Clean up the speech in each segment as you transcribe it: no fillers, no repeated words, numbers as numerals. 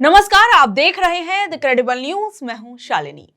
नमस्कार, आप देख रहे हैं द क्रेडिबल न्यूज। मैं हूं शालिनी।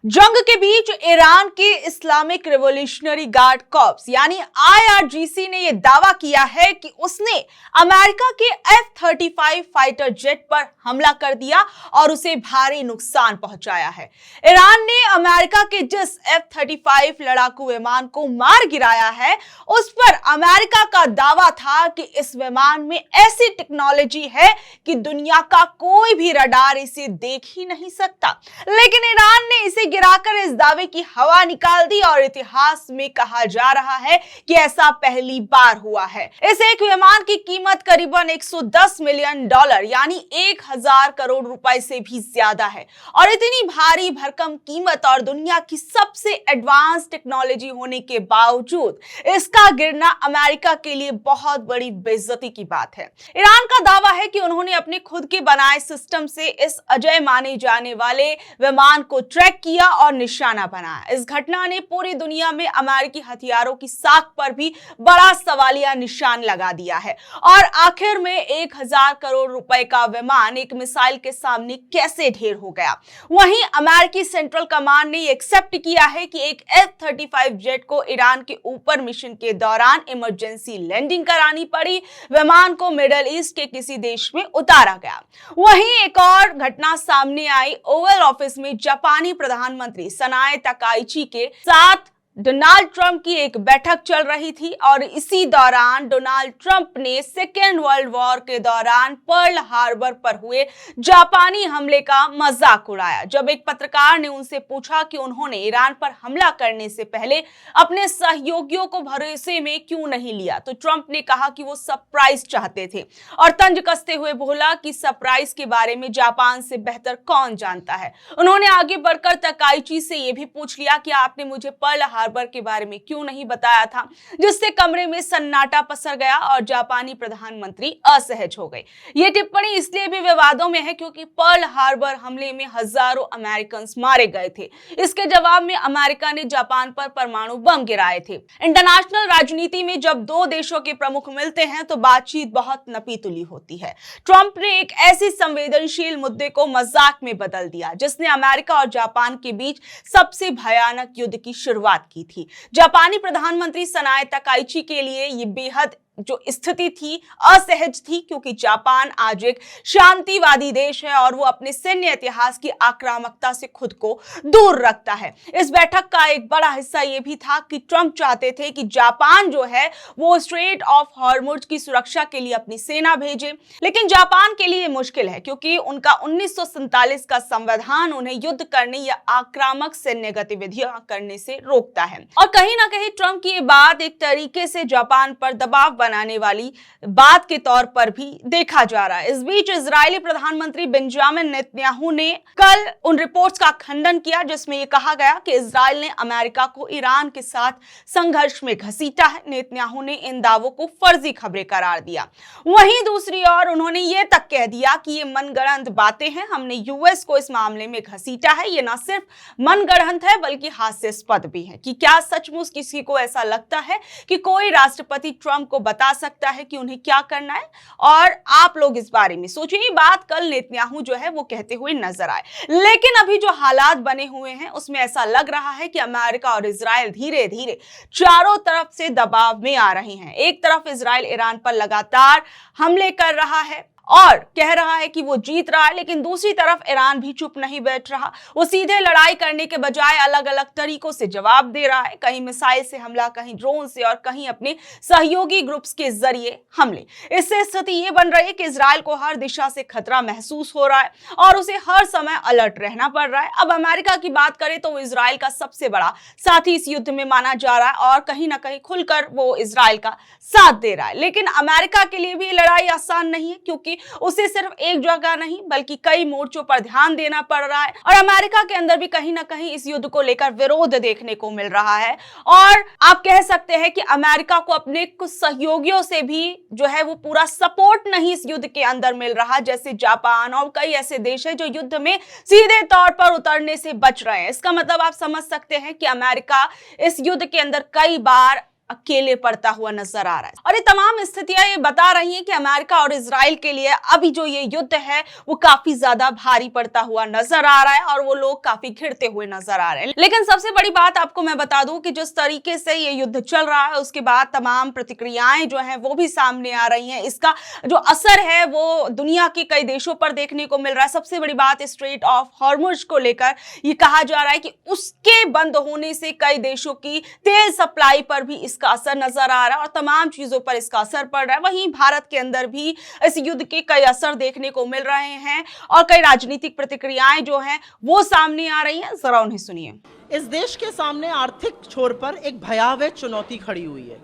जंग के बीच ईरान के इस्लामिक रिवॉल्यूशनरी गार्ड कॉर्प्स यानी आईआरजीसी ने यह दावा किया है कि उसने अमेरिका के F-35 फाइटर जेट पर हमला कर दिया और उसे भारी नुकसान पहुंचाया है। ईरान ने अमेरिका के जिस F-35 लड़ाकू विमान को मार गिराया है, उस पर अमेरिका का दावा था कि इस विमान में ऐसी टेक्नोलॉजी है कि दुनिया का कोई भी रडार इसे देख ही नहीं सकता। लेकिन ईरान ने इसे गिराकर इस दावे की हवा निकाल दी और इतिहास में कहा जा रहा है कि ऐसा पहली बार हुआ है। इस एक विमान की कीमत करीबन $110 मिलियन यानी 1000 करोड़ रुपए से भी ज्यादा है और इतनी भारी भरकम कीमत और दुनिया की सबसे एडवांस टेक्नोलॉजी होने के बावजूद इसका गिरना अमेरिका के लिए बहुत बड़ी बेइज्जती की बात है। ईरान का दावा है कि उन्होंने अपने खुद के बनाए सिस्टम से इस अजय माने जाने वाले विमान को ट्रैक किया और निशाना बनाया। इस घटना ने पूरी दुनिया में अमेरिकी हथियारों की साख पर भी बड़ा सवालिया निशान लगा दिया है और आखिर में 1000 करोड़ रुपए का विमान एक मिसाइल के सामने कैसे ढेर हो गया। वहीं अमेरिकी सेंट्रल कमांड ने एक्सेप्ट किया है कि एक F-35 जेट को ईरान के ऊपर मिशन के दौरान इमरजेंसी लैंडिंग करानी पड़ी। विमान को मिडिल ईस्ट के किसी देश में उतारा गया। वहीं एक और घटना सामने आई। ओवल ऑफिस में जापानी प्रधानमंत्री सनाए तकाइची के साथ डोनाल्ड ट्रंप की एक बैठक चल रही थी और इसी दौरान डोनाल्ड ट्रंप ने सेकेंड वर्ल्ड वॉर के दौरान पर्ल हार्बर पर हुए जापानी हमले का मजाक उड़ाया। जब एक पत्रकार ने उनसे पूछा कि उन्होंने ईरान पर हमला करने से पहले अपने सहयोगियों को भरोसे में क्यों नहीं लिया, तो ट्रंप ने कहा कि वो सरप्राइज चाहते थे और तंज कसते हुए बोला कि सरप्राइज के बारे में जापान से बेहतर कौन जानता है। उन्होंने आगे बढ़कर तकाइची से यह भी पूछ लिया कि आपने मुझे पर्ल हार्बर के बारे में क्यों नहीं बताया था, जिससे कमरे में सन्नाटा पसर गया और जापानी प्रधानमंत्री असहज हो गए। ये टिप्पणी इसलिए भी विवादों में है क्योंकि पर्ल हार्बर हमले में हजारों अमेरिकन मारे गए थे। इसके जवाब में अमेरिका ने जापान पर परमाणु बम गिराए थे। इंटरनेशनल राजनीति में जब दो देशों के प्रमुख मिलते हैं तो बातचीत बहुत नपीतुली होती है। ट्रंप ने एक ऐसी संवेदनशील मुद्दे को मजाक में बदल दिया जिसने अमेरिका और जापान के बीच सबसे भयानक युद्ध की शुरुआत की थी। जापानी प्रधानमंत्री सनाए तकाइची के लिए ये बेहद जो स्थिति थी असहज थी क्योंकि जापान आज एक शांतिवादी देश है और वो अपने सैन्य इतिहास की आक्रामकता से खुद को दूर रखता है। इस बैठक का एक बड़ा हिस्सा ये भी था कि ट्रंप चाहते थे कि जापान जो है वो स्ट्रेट ऑफ हॉर्मुज की सुरक्षा के लिए अपनी सेना भेजे, लेकिन जापान के लिए मुश्किल है क्योंकि उनका 1947 का संविधान उन्हें युद्ध करने या आक्रामक सैन्य गतिविधियां करने से रोकता है। और कहीं ना कहीं ट्रंप की ये बात एक तरीके से जापान पर दबाव बनाने वाली बात के तौर पर भी देखा जा रहा है। इस बीच इजरायली प्रधानमंत्री बेंजामिन नेतन्याहू ने कल उन रिपोर्ट्स का खंडन किया जिसमें यह कहा गया कि इजरायल ने अमेरिका को ईरान के साथ संघर्ष में घसीटा है। नेतन्याहू ने इन दावों को फर्जी खबरें करार दिया। वहीं दूसरी ओर उन्होंने यह तक कह दिया कि ये मनगढ़ंत बातें हैं, हमने यूएस को इस मामले में घसीटा है। ये न सिर्फ मनगढ़ंत है बल्कि हास्यास्पद भी है कि क्या सचमुच किसी को ऐसा लगता है कि कोई राष्ट्रपति ट्रंप को बता सकता है कि उन्हें क्या करना है। और आप लोग इस बारे में सोचिए। ये बात कल नेतन्याहू जो है वो कहते हुए नजर आए, लेकिन अभी जो हालात बने हुए हैं उसमें ऐसा लग रहा है कि अमेरिका और इजरायल धीरे धीरे चारों तरफ से दबाव में आ रहे हैं। एक तरफ इजरायल ईरान पर लगातार हमले कर रहा है और कह रहा है कि वो जीत रहा है, लेकिन दूसरी तरफ ईरान भी चुप नहीं बैठ रहा। वो सीधे लड़ाई करने के बजाय अलग अलग तरीकों से जवाब दे रहा है, कहीं मिसाइल से हमला, कहीं ड्रोन से और कहीं अपने सहयोगी ग्रुप्स के जरिए हमले। इससे स्थिति ये बन रही है कि इजरायल को हर दिशा से खतरा महसूस हो रहा है और उसे हर समय अलर्ट रहना पड़ रहा है। अब अमेरिका की बात करें तो वो इजरायल का सबसे बड़ा साथी इस युद्ध में माना जा रहा है और कहीं ना कहीं खुलकर वो इजरायल का साथ दे रहा है। लेकिन अमेरिका के लिए भी लड़ाई आसान नहीं है क्योंकि उसे सिर्फ एक जगह नहीं बल्कि कई मोर्चों पर ध्यान देना पड़ रहा है और अमेरिका के अंदर भी कहीं ना कहीं इस युद्ध को लेकर विरोध देखने को मिल रहा है। और आप कह सकते हैं कि अमेरिका को अपने कुछ सहयोगियों से भी जो है वो पूरा सपोर्ट नहीं इस युद्ध के अंदर मिल रहा, जैसे जापान और कई ऐसे देश है जो युद्ध में सीधे तौर पर उतरने से बच रहे हैं। इसका मतलब आप समझ सकते हैं कि अमेरिका इस युद्ध के अंदर कई बार अकेले पड़ता हुआ नजर आ रहा है। और ये तमाम स्थितियां ये बता रही हैं कि अमेरिका और इजराइल के लिए अभी जो ये युद्ध है वो काफी ज्यादा भारी पड़ता हुआ नजर आ रहा है और वो लोग काफी घिरते हुए नजर आ रहे हैं। लेकिन सबसे बड़ी बात आपको मैं बता दूं कि जिस तरीके से ये युद्ध चल रहा है उसके बाद तमाम प्रतिक्रियाएं जो हैं वो भी सामने आ रही हैं। इसका जो असर है वो दुनिया के कई देशों पर देखने को मिल रहा है। सबसे बड़ी बात स्ट्रेट ऑफ हॉर्मुज को लेकर ये कहा जा रहा है कि उसके बंद होने से कई देशों की तेल सप्लाई पर भी इसका असर नजर आ रहा है और तमाम चीजों पर इसका असर पड़ रहा है। वहीं भारत के अंदर भी इस युद्ध के कई असर देखने को मिल रहे हैं और कई राजनीतिक प्रतिक्रियाएं जो हैं वो सामने आ रही हैं। जरा उन्हें सुनिए। इस देश के सामने आर्थिक छोर पर एक भयावह चुनौती खड़ी हुई है।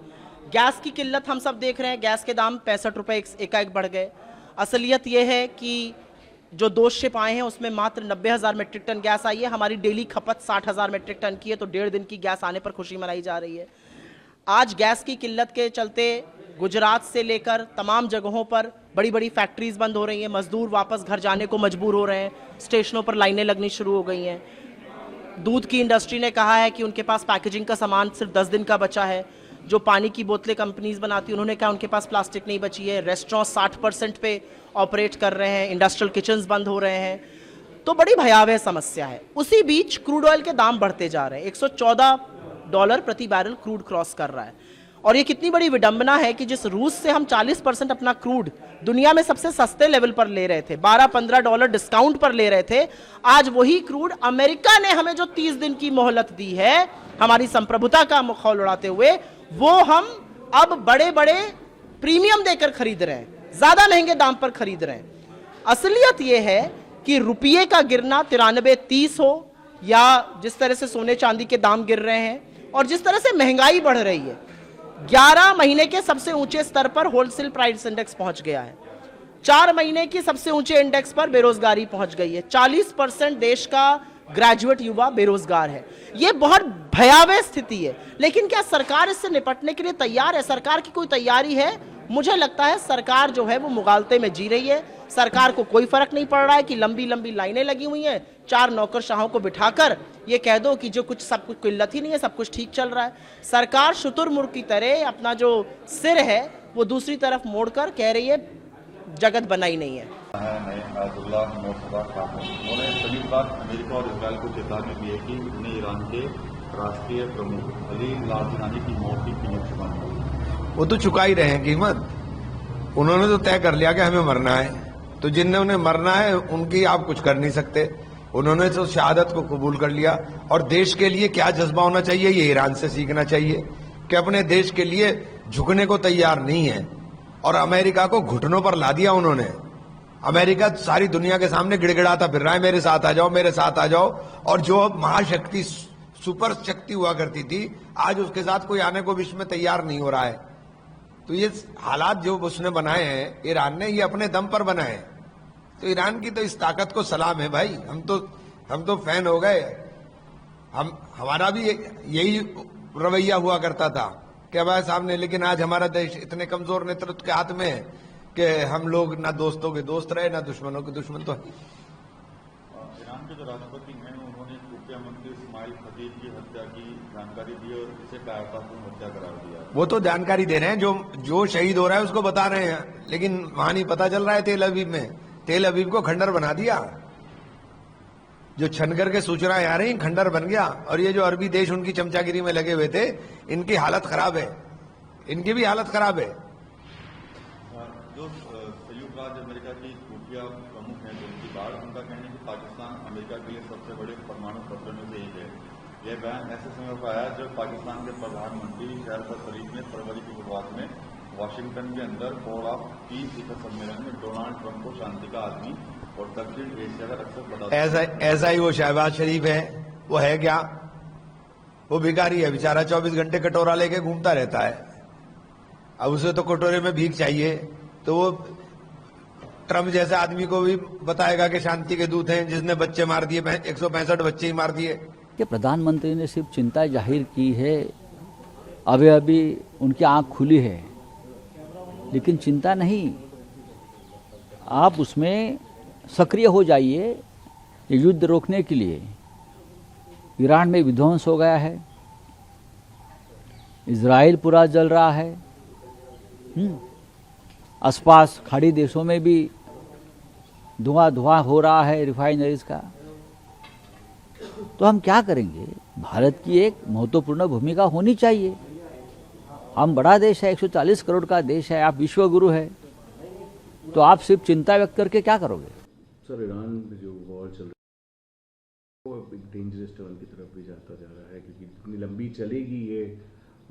गैस की किल्लत हम सब देख रहे हैं, गैस के दाम 65 रुपए एकाएक बढ़ गए। असलियत यह है कि जो 2 शिप आए हैं उसमें मात्र 90,000 मीट्रिक टन गैस आई है। हमारी डेली खपत 60,000 मीट्रिक टन की है, तो 1.5 दिन की गैस आने पर खुशी मनाई जा रही है। आज गैस की किल्लत के चलते गुजरात से लेकर तमाम जगहों पर बड़ी बड़ी फैक्ट्रीज बंद हो रही हैं, मजदूर वापस घर जाने को मजबूर हो रहे हैं, स्टेशनों पर लाइनें लगनी शुरू हो गई हैं। दूध की इंडस्ट्री ने कहा है कि उनके पास पैकेजिंग का सामान सिर्फ 10 दिन का बचा है। जो पानी की बोतलें कंपनीज बनाती हैं उन्होंने कहा उनके पास प्लास्टिक नहीं बची है। रेस्टोरेंट 60% पे ऑपरेट कर रहे हैं, इंडस्ट्रियल किचन्स बंद हो रहे हैं। तो बड़ी भयावह समस्या है। उसी बीच क्रूड ऑयल के दाम बढ़ते जा रहे हैं। $114 प्रति बैरल क्रूड क्रॉस कर रहा है। और ये कितनी बड़ी विडंबना है कि जिस रूस से हम 40% अपना क्रूड दुनिया में सबसे सस्ते लेवल पर ले रहे थे, $12-15 डिस्काउंट पर ले रहे थे, आज वही क्रूड अमेरिका ने हमें जो 30 दिन की मोहलत दी है हमारी संप्रभुता का मखौल उड़ाते हुए, वो हम अब बड़े बड़े प्रीमियम देकर खरीद रहे हैं, ज्यादा महंगे दाम पर खरीद रहे हैं। असलियत यह है कि रुपये का गिरना 93-30 हो या जिस तरह से सोने चांदी के दाम गिर रहे हैं और जिस तरह से महंगाई बढ़ रही है, 11 महीने के सबसे ऊंचे स्तर पर होलसेल प्राइस इंडेक्स पहुंच गया है। 4 महीने की सबसे ऊंचे इंडेक्स पर बेरोजगारी पहुंच गई है। 40% देश का ग्रेजुएट युवा बेरोजगार है। यह बहुत भयावह स्थिति है। लेकिन क्या सरकार इससे निपटने के लिए तैयार है? सरकार की कोई तैयारी है? मुझे लगता है सरकार जो है वो मुगालते में जी रही है। सरकार को कोई फर्क नहीं पड़ रहा है कि लंबी लंबी लाइनें लगी हुई हैं, 4 नौकरशाहों को बिठाकर ये कह दो कि जो कुछ सब कुछ किल्लत ही नहीं है, सब कुछ ठीक चल रहा है। सरकार शुतुरमुर्ग की तरह अपना जो सिर है वो दूसरी तरफ मोड़कर कह रही है जगत बना ही नहीं है। उन्होंने संयुक्त राष्ट्र अमेरिका और इजराइल को चेतावनी दी है कि उन्हें ईरान के राष्ट्रीय प्रमुख अली लाजनानी की मौत की कीमत चुकानी होगी। वो तो चुका ही रहे हैं कीमत। उन्होंने तो तय कर लिया कि हमें मरना है, तो जिनने उन्हें मरना है उनकी आप कुछ कर नहीं सकते। उन्होंने तो शहादत को कबूल कर लिया। और देश के लिए क्या जज्बा होना चाहिए ये ईरान से सीखना चाहिए कि अपने देश के लिए झुकने को तैयार नहीं है और अमेरिका को घुटनों पर ला दिया उन्होंने। अमेरिका सारी दुनिया के सामने गिड़गिड़ाता फिर रहा है, मेरे साथ आ जाओ, मेरे साथ आ जाओ। और जो महाशक्ति सुपर शक्ति हुआ करती थी, आज उसके साथ कोई आने को विश्व में तैयार नहीं हो रहा है। तो ये हालात जो उसने बनाए हैं ईरान ने, ये अपने दम पर बनाए हैं। तो ईरान की तो इस ताकत को सलाम है भाई। हम तो फैन हो गए। हमारा भी यही रवैया हुआ करता था कि भाई सामने, लेकिन आज हमारा देश इतने कमजोर नेतृत्व के हाथ में है कि हम लोग ना दोस्तों के दोस्त रहे ना दुश्मनों के दुश्मन। तो ईरान के जो राष्ट्रपति हैं उन्होंने खुफिया मंत्री इस्माइल खतीब की हत्या की जानकारी दी और इसे कायरतापूर्ण हत्या करार दिया। वो तो जानकारी दे रहे हैं, जो शहीद हो रहा है उसको बता रहे हैं, लेकिन वहां नहीं पता चल रहा है। तेल अवीव में तेल अवीव को खंडर बना दिया। जो छनगर के सूचनाएं आ रही खंडर बन गया। और ये जो अरबी देश उनकी चमचागिरी में लगे हुए थे, इनकी हालत खराब है, इनकी भी हालत खराब है। जो संयुक्त राज्य अमेरिका की खुफिया प्रमुख हैं जिनकी बात, उनका कहना है कि पाकिस्तान अमेरिका के लिए सबसे बड़े परमाणु खतरे में से एक है। यह बयान ऐसे समय पर आया जब पाकिस्तान के प्रधानमंत्री शहबाज शरीफ ने फरवरी की शुरुआत में वाशिंगटन के अंदर कोर ऑफ पीस शिखर सम्मेलन में डोनाल्ड ट्रंप को शांति का आदमी और दक्षिण एशिया का रक्षक बताया। ऐसा ही वो शहबाज शरीफ है। वो है क्या? वो भिखारी है बेचारा, 24 घंटे कटोरा लेके घूमता रहता है। अब उसे तो कटोरे में भीख चाहिए, तो वो ट्रम्प जैसे आदमी को भी बताएगा कि शांति के दूत हैं, जिसने बच्चे मार दिए, 165 बच्चे ही मार दिए। कि प्रधानमंत्री ने सिर्फ चिंता जाहिर की है, अभी उनकी आंख खुली है, लेकिन चिंता नहीं, आप उसमें सक्रिय हो जाइए। ये युद्ध रोकने के लिए ईरान में विध्वंस हो गया है, इजराइल पूरा जल रहा है। आसपास खाड़ी देशों में भी धुआं धुआं हो रहा है रिफाइनरीज का। तो हम क्या करेंगे? भारत की एक महत्वपूर्ण भूमिका होनी चाहिए। हम बड़ा देश है, 140 करोड़ का देश है, आप विश्व गुरु है, तो आप सिर्फ चिंता व्यक्त करके क्या करोगे? सर, ईरान में जो वॉर चल रहा है वो एक डेंजरस टर्न की तरफ भी जाता जा रहा है, क्योंकि जितनी लंबी चलेगी ये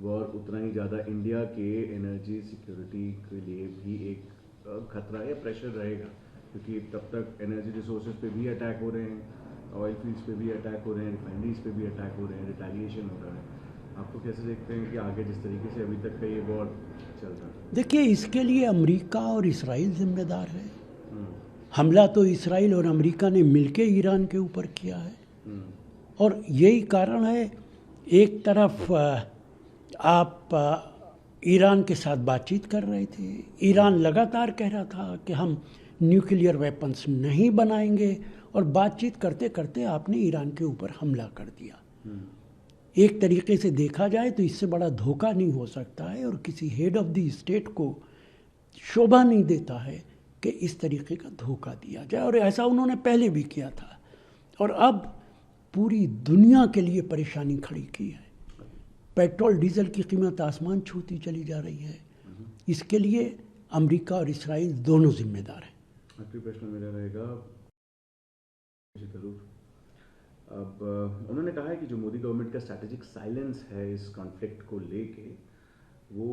वॉर उतना ही ज़्यादा इंडिया के एनर्जी सिक्योरिटी के लिए भी एक खतरा या प्रेशर रहेगा, क्योंकि तब तक एनर्जी रिसोर्सेज पे भी अटैक हो रहे हैं, ऑयल फील्ड्स पे भी अटैक हो रहे हैं, रिफाइनरीज पे भी अटैक हो रहे हैं, रिटेलिएशन हो रहा है। आपको कैसे देखते हैं कि आगे जिस तरीके से अभी तक का ये वॉर चल रहा है? देखिए, इसके लिए अमेरिका और इसराइल जिम्मेदार है। हमला तो इसराइल और अमेरिका ने मिलकर ईरान के ऊपर किया है, और यही कारण है, एक तरफ आप ईरान के साथ बातचीत कर रहे थे, ईरान लगातार कह रहा था कि हम न्यूक्लियर वेपन्स नहीं बनाएंगे, और बातचीत करते करते आपने ईरान के ऊपर हमला कर दिया। एक तरीके से देखा जाए तो इससे बड़ा धोखा नहीं हो सकता है, और किसी हेड ऑफ द स्टेट को शोभा नहीं देता है कि इस तरीके का धोखा दिया जाए, और ऐसा उन्होंने पहले भी किया था, और अब पूरी दुनिया के लिए परेशानी खड़ी की है। पेट्रोल डीजल की कीमत आसमान छूती चली जा रही है। इसके लिए अमेरिका और इसराइल दोनों जिम्मेदार हैं। आखिरी प्रश्न मेरा रहेगा, अब उन्होंने कहा है कि जो मोदी गवर्नमेंट का स्ट्रैटेजिक साइलेंस है इस कॉन्फ्लिक्ट को लेके, वो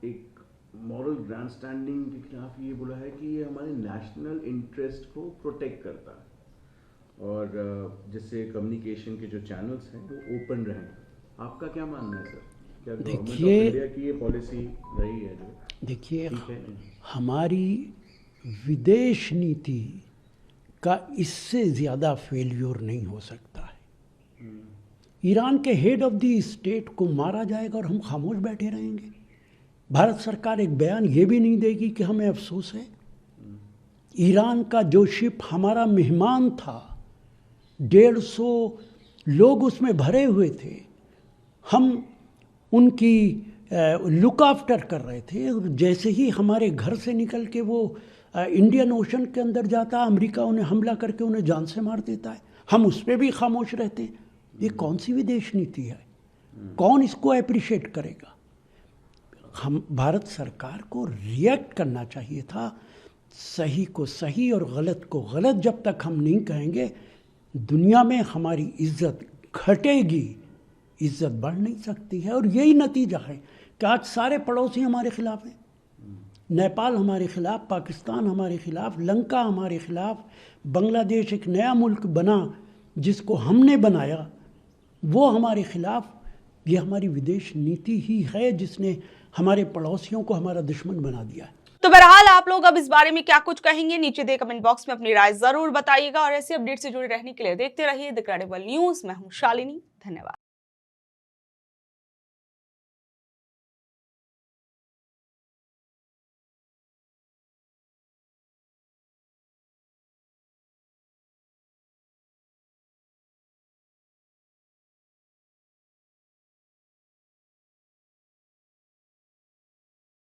एक मॉरल ग्रैंड स्टैंडिंग के खिलाफ ये बोला है कि ये हमारे नेशनल इंटरेस्ट को प्रोटेक्ट करता है, और जिससे कम्युनिकेशन के जो चैनल्स हैं वो ओपन रहें। आपका क्या मानना है सर? क्या गवर्नमेंट ऑफ इंडिया की ये पॉलिसी रही है जो? देखिए, हमारी विदेश नीति का इससे ज़्यादा फेल्योर नहीं हो सकता है। ईरान के हेड ऑफ द स्टेट को मारा जाएगा और हम खामोश बैठे रहेंगे? भारत सरकार एक बयान ये भी नहीं देगी कि हमें अफसोस है? ईरान का जो शिप हमारा मेहमान था, 150 लोग उसमें भरे हुए थे, हम उनकी लुक आफ्टर कर रहे थे, और जैसे ही हमारे घर से निकल के वो इंडियन ओशन के अंदर जाता, अमेरिका उन्हें हमला करके उन्हें जान से मार देता है, हम उस पर भी खामोश रहते हैं। ये कौन सी विदेश नीति है? कौन इसको अप्रिशिएट करेगा? हम भारत सरकार को रिएक्ट करना चाहिए था। सही को सही और गलत को गलत जब तक हम नहीं कहेंगे, दुनिया में हमारी इज्जत घटेगी, इज्जत बढ़ नहीं सकती है। और यही नतीजा है कि आज सारे पड़ोसी हमारे खिलाफ हैं। नेपाल हमारे खिलाफ, पाकिस्तान हमारे खिलाफ, लंका हमारे खिलाफ, बांग्लादेश एक नया मुल्क बना जिसको हमने बनाया, वो हमारे खिलाफ। ये हमारी विदेश नीति ही है जिसने हमारे पड़ोसियों को हमारा दुश्मन बना दिया है। तो बहरहाल आप लोग अब इस बारे में क्या कुछ कहेंगे, नीचे दे कमेंट बॉक्स में अपनी राय जरूर बताइएगा, और ऐसे अपडेट से जुड़े रहने के लिए देखते रहिए द क्रेडिबल न्यूज। मैं हूं शालिनी, धन्यवाद।